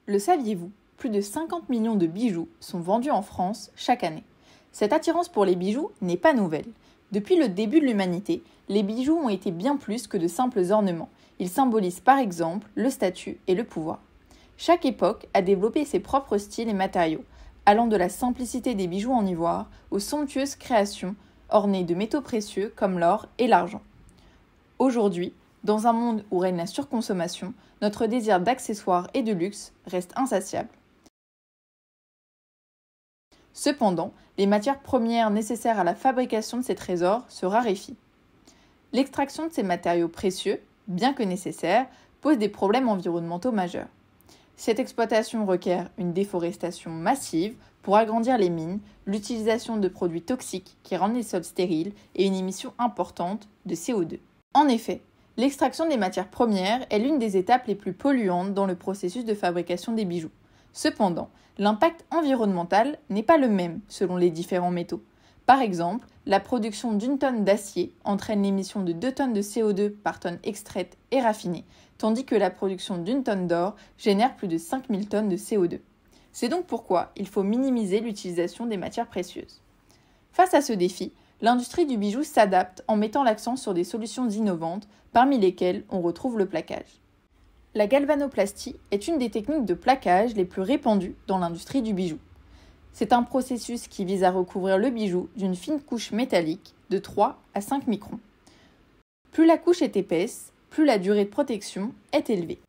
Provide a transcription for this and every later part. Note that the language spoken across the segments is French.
Le saviez-vous? Plus de 50 millions de bijoux sont vendus en France chaque année. Cette attirance pour les bijoux n'est pas nouvelle. Depuis le début de l'humanité, les bijoux ont été bien plus que de simples ornements. Ils symbolisent par exemple le statut et le pouvoir. Chaque époque a développé ses propres styles et matériaux, allant de la simplicité des bijoux en ivoire aux somptueuses créations ornées de métaux précieux comme l'or et l'argent. Aujourd'hui, dans un monde où règne la surconsommation, notre désir d'accessoires et de luxe reste insatiable. Cependant, les matières premières nécessaires à la fabrication de ces trésors se raréfient. L'extraction de ces matériaux précieux, bien que nécessaire, pose des problèmes environnementaux majeurs. Cette exploitation requiert une déforestation massive pour agrandir les mines, l'utilisation de produits toxiques qui rendent les sols stériles et une émission importante de CO2. En effet, l'extraction des matières premières est l'une des étapes les plus polluantes dans le processus de fabrication des bijoux. Cependant, l'impact environnemental n'est pas le même selon les différents métaux. Par exemple, la production d'une tonne d'acier entraîne l'émission de 2 tonnes de CO2 par tonne extraite et raffinée, tandis que la production d'une tonne d'or génère plus de 5000 tonnes de CO2. C'est donc pourquoi il faut minimiser l'utilisation des matières précieuses. Face à ce défi, l'industrie du bijou s'adapte en mettant l'accent sur des solutions innovantes, parmi lesquelles on retrouve le plaquage. La galvanoplastie est une des techniques de plaquage les plus répandues dans l'industrie du bijou. C'est un processus qui vise à recouvrir le bijou d'une fine couche métallique de 3 à 5 microns. Plus la couche est épaisse, plus la durée de protection est élevée.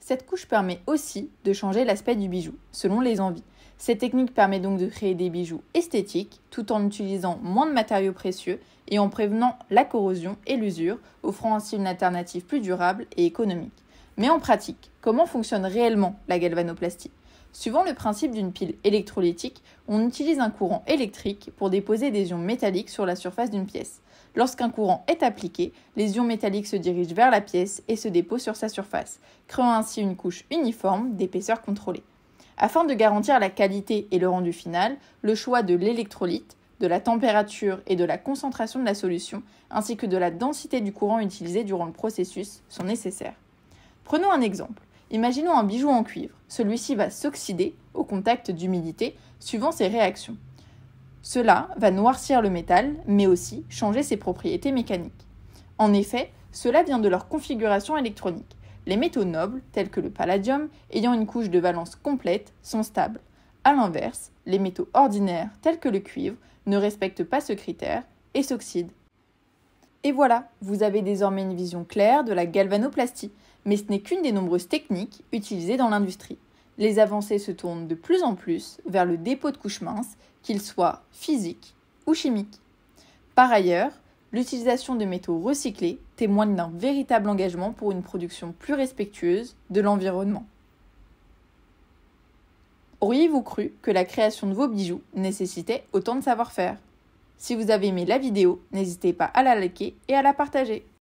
Cette couche permet aussi de changer l'aspect du bijou, selon les envies. Cette technique permet donc de créer des bijoux esthétiques tout en utilisant moins de matériaux précieux et en prévenant la corrosion et l'usure, offrant ainsi une alternative plus durable et économique. Mais en pratique, comment fonctionne réellement la galvanoplastie ? Suivant le principe d'une pile électrolytique, on utilise un courant électrique pour déposer des ions métalliques sur la surface d'une pièce. Lorsqu'un courant est appliqué, les ions métalliques se dirigent vers la pièce et se déposent sur sa surface, créant ainsi une couche uniforme d'épaisseur contrôlée. Afin de garantir la qualité et le rendu final, le choix de l'électrolyte, de la température et de la concentration de la solution, ainsi que de la densité du courant utilisé durant le processus sont nécessaires. Prenons un exemple. Imaginons un bijou en cuivre. Celui-ci va s'oxyder au contact d'humidité suivant ses réactions. Cela va noircir le métal, mais aussi changer ses propriétés mécaniques. En effet, cela vient de leur configuration électronique. Les métaux nobles, tels que le palladium, ayant une couche de valence complète, sont stables. A l'inverse, les métaux ordinaires, tels que le cuivre, ne respectent pas ce critère et s'oxydent. Et voilà, vous avez désormais une vision claire de la galvanoplastie, mais ce n'est qu'une des nombreuses techniques utilisées dans l'industrie. Les avancées se tournent de plus en plus vers le dépôt de couches minces, qu'ils soient physiques ou chimiques. Par ailleurs, l'utilisation de métaux recyclés témoigne d'un véritable engagement pour une production plus respectueuse de l'environnement. Auriez-vous cru que la création de vos bijoux nécessitait autant de savoir-faire ? Si vous avez aimé la vidéo, n'hésitez pas à la liker et à la partager.